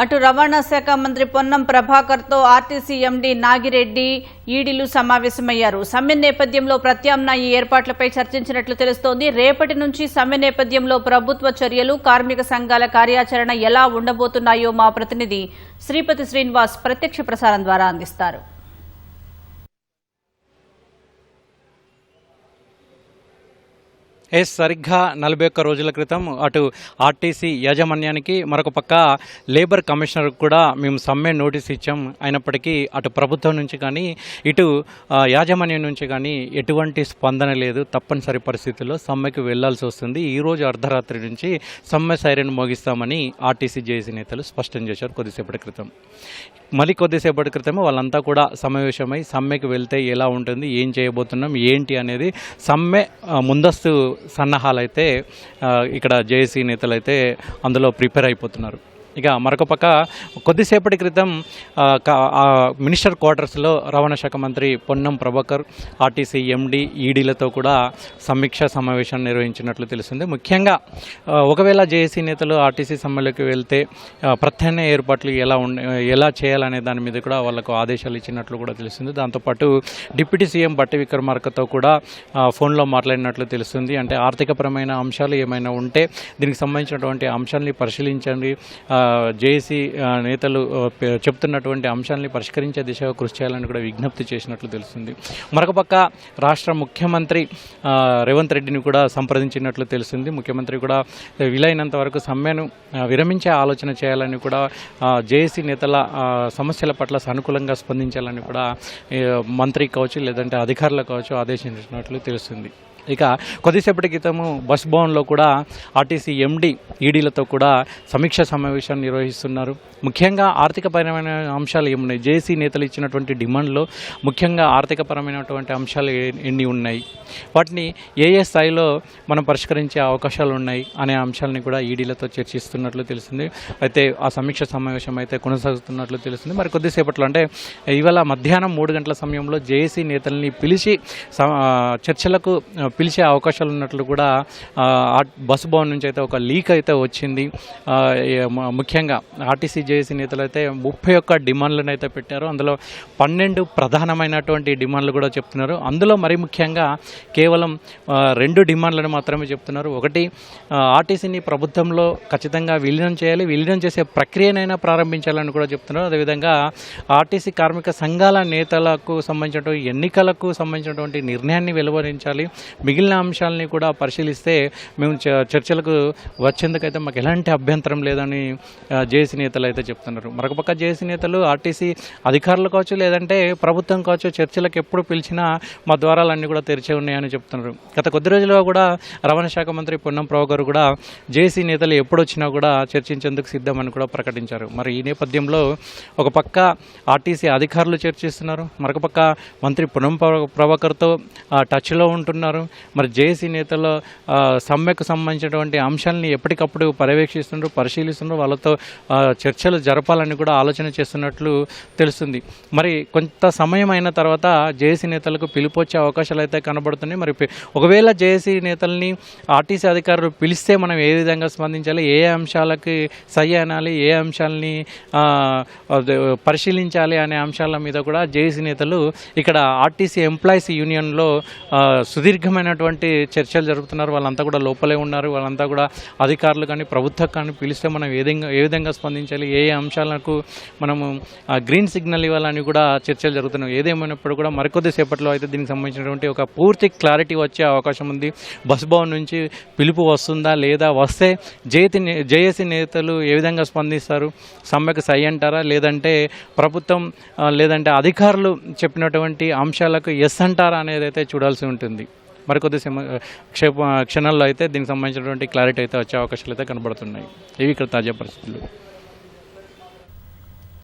అటు రవాణా శాఖ మంత్రి పొన్నం ప్రభాకర్తో ఆర్టీసీ ఎండీ నాగిరెడ్డి ఈడీలు సమావేశమయ్యారు. సమ్మె నేపథ్యంలో ప్రత్యామ్నాయ ఏర్పాట్లపై చర్చించినట్లు తెలుస్తోంది. రేపటి నుంచి సమ్మె నేపథ్యంలో ప్రభుత్వ చర్యలు, కార్మిక సంఘాల కార్యాచరణ ఎలా ఉండబోతున్నాయో మా ప్రతినిధి శ్రీపతి శ్రీనివాస్ ప్రత్యక్ష ప్రసారం ద్వారా అందిస్తారు. సరిగ్గా 41 రోజుల క్రితం అటు ఆర్టీసీ యాజమాన్యానికి మరొక పక్క లేబర్ కమిషనర్ కూడా మేము సమ్మె నోటీస్ ఇచ్చాం. అయినప్పటికీ అటు ప్రభుత్వం నుంచి కానీ ఇటు యాజమాన్యం నుంచి కానీ ఎటువంటి స్పందన లేదు. తప్పనిసరి పరిస్థితుల్లో సమ్మెకు వెళ్లాల్సి వస్తుంది. ఈరోజు అర్ధరాత్రి నుంచి సమ్మె సైరన్ మోగిస్తామని ఆర్టీసీ జేఏసీ నేతలు స్పష్టం చేశారు కొద్దిసేపటి క్రితం. మళ్ళీ కొద్దిసేపటి క్రితం వాళ్ళంతా కూడా సమావేశమై సమ్మెకు వెళ్తే ఎలా ఉంటుంది, ఏం చేయబోతున్నాం, ఏంటి అనేది సమ్మె ముందస్తు సన్నాహాలు అయితే ఇక్కడ జేఏసీ నేతలు అయితే అందులో ప్రిపేర్ అయిపోతున్నారు. ఇక మరొక పక్క కొద్దిసేపటి క్రితం మినిస్టర్ క్వార్టర్స్లో రవాణా శాఖ మంత్రి పొన్నం ప్రభాకర్ ఆర్టీసీ ఎండీ ఈడీలతో కూడా సమీక్షా సమావేశాన్ని నిర్వహించినట్లు తెలిసింది. ముఖ్యంగా ఒకవేళ జేఏసీ నేతలు ఆర్టీసీ సమ్మెలోకి వెళ్తే ప్రత్యామ్నాయ ఏర్పాట్లు ఎలా చేయాలనే దాని మీద కూడా వాళ్ళకు ఆదేశాలు ఇచ్చినట్లు కూడా తెలిసింది. దాంతోపాటు డిప్యూటీ సీఎం బట్టి విక్రమార్కతో కూడా ఫోన్లో మాట్లాడినట్లు తెలుస్తుంది. అంటే ఆర్థికపరమైన అంశాలు ఏమైనా ఉంటే దీనికి సంబంధించినటువంటి అంశాలని పరిశీలించండి, జేఏసీ నేతలు చెప్తున్నటువంటి అంశాలని పరిష్కరించే దిశగా కృషి చేయాలని కూడా విజ్ఞప్తి చేసినట్లు తెలుస్తుంది. మరొక పక్క రాష్ట్ర ముఖ్యమంత్రి రేవంత్ రెడ్డిని కూడా సంప్రదించినట్లు తెలిసింది. ముఖ్యమంత్రి కూడా వీలైనంత వరకు సమ్మెను విరమించే ఆలోచన చేయాలని కూడా జేఏసీ నేతల సమస్యల పట్ల సానుకూలంగా స్పందించాలని కూడా మంత్రి కావచ్చు లేదంటే అధికారులు కావచ్చు ఆదేశించినట్లు తెలుస్తుంది. ఇక కొద్దిసేపటి క్రితము బస్ భవన్లో కూడా ఆర్టీసీ ఎండీ ఈడీలతో కూడా సమీక్ష సమావేశాన్ని నిర్వహిస్తున్నారు. ముఖ్యంగా ఆర్థికపరమైన అంశాలు ఏమున్నాయి, జేఏసీ నేతలు ఇచ్చినటువంటి డిమాండ్లో ముఖ్యంగా ఆర్థికపరమైనటువంటి అంశాలు ఎన్ని ఉన్నాయి, వాటిని ఏ స్థాయిలో మనం పరిష్కరించే అవకాశాలు ఉన్నాయి అనే అంశాలని కూడా ఈడీలతో చర్చిస్తున్నట్లు తెలిసింది. అయితే ఆ సమీక్ష సమావేశం అయితే కొనసాగుతున్నట్లు తెలుస్తుంది. మరి కొద్దిసేపట్లో అంటే ఇవాళ మధ్యాహ్నం 3 గంటల సమయంలో జేఏసీ నేతల్ని పిలిచి చర్చలకు పిలిచే అవకాశాలు ఉన్నట్లు కూడా బస్ భవన్ నుంచి అయితే ఒక లీక్ అయితే వచ్చింది. ముఖ్యంగా ఆర్టీసీ జేఏసీ నేతలు అయితే 31 డిమాండ్లను అయితే పెట్టారు. అందులో 12 ప్రధానమైనటువంటి డిమాండ్లు కూడా చెప్తున్నారు. అందులో మరి ముఖ్యంగా కేవలం 2 డిమాండ్లను మాత్రమే చెప్తున్నారు. ఒకటి, ఆర్టీసీని ప్రభుత్వంలో ఖచ్చితంగా విలీనం చేయాలి, విలీనం చేసే ప్రక్రియనైనా ప్రారంభించాలని కూడా చెప్తున్నారు. అదేవిధంగా ఆర్టీసీ కార్మిక సంఘాల నేతలకు సంబంధించినటువంటి ఎన్నికలకు సంబంధించినటువంటి నిర్ణయాన్ని వెలువరించాలి, మిగిలిన అంశాలని కూడా పరిశీలిస్తే మేము చర్చలకు వచ్చేందుకైతే మాకు ఎలాంటి అభ్యంతరం లేదని జేఏసీ నేతలు అయితే చెప్తున్నారు. మరొక పక్క జేఏసీ నేతలు ఆర్టీసీ అధికారులు కావచ్చు లేదంటే ప్రభుత్వం కావచ్చు చర్చలకు ఎప్పుడు పిలిచినా మా ద్వారాలన్నీ కూడా తెరిచే ఉన్నాయని చెప్తున్నారు. గత కొద్ది రోజులుగా కూడా రవాణా శాఖ మంత్రి పొన్నం ప్రభాకర్ కూడా జేఏసీ నేతలు ఎప్పుడు వచ్చినా కూడా చర్చించేందుకు సిద్ధమని కూడా ప్రకటించారు. మరి ఈ నేపథ్యంలో ఒక పక్క ఆర్టీసీ అధికారులు చర్చిస్తున్నారు, మరొక పక్క మంత్రి పొన్నం ప్రభాకర్తో టచ్లో ఉంటున్నారు. మరి జేఏసీ నేతల సమ్మెకు సంబంధించినటువంటి అంశాలని ఎప్పటికప్పుడు పర్యవేక్షిస్తున్నారు, పరిశీలిస్తున్నారు, వాళ్ళతో చర్చలు జరపాలని కూడా ఆలోచన చేస్తున్నట్లు తెలుస్తుంది. మరి కొంత సమయం అయిన తర్వాత జేఏసీ నేతలకు పిలుపు వచ్చే అవకాశాలు అయితే కనబడుతున్నాయి. మరి ఒకవేళ జేఏసీ నేతల్ని ఆర్టీసీ అధికారులు పిలిస్తే మనం ఏ విధంగా స్పందించాలి, ఏ అంశాలకి సై అనాలి, ఏ అంశాలని పరిశీలించాలి అనే అంశాల మీద కూడా జేఏసీ నేతలు ఇక్కడ ఆర్టీసీ ఎంప్లాయీస్ యూనియన్లో సుదీర్ఘమైనటువంటి చర్చలు జరుపుతున్నారు. వాళ్ళంతా కూడా లోపలే ఉన్నారు. వాళ్ళంతా కూడా అధికారులు కానీ ప్రభుత్వం కానీ పిలిస్తే మనం ఏ విధంగా స్పందించాలి, ఏ అంశాలకు మనము గ్రీన్ సిగ్నల్ ఇవ్వాలని కూడా చర్చలు జరుగుతున్నాయి. ఏదేమైనప్పుడు కూడా మరికొద్ది సేపట్లో అయితే దీనికి సంబంధించినటువంటి ఒక పూర్తి క్లారిటీ వచ్చే అవకాశం ఉంది. బస్ భవన్ నుంచి పిలుపు వస్తుందా లేదా, వస్తే జేఏసీ నేతలు ఏ విధంగా స్పందిస్తారు, సమ్మెకు సై అంటారా లేదంటే ప్రభుత్వం లేదంటే అధికారులు చెప్పినటువంటి అంశాలకు ఎస్ అంటారా అనేది అయితే చూడాల్సి ఉంటుంది. మరికొద్ది క్షణాల్లో అయితే దీనికి సంబంధించినటువంటి క్లారిటీ అయితే వచ్చే అవకాశాలు అయితే కనబడుతున్నాయి. ఇవి ఇక్కడ తాజా పరిస్థితులు.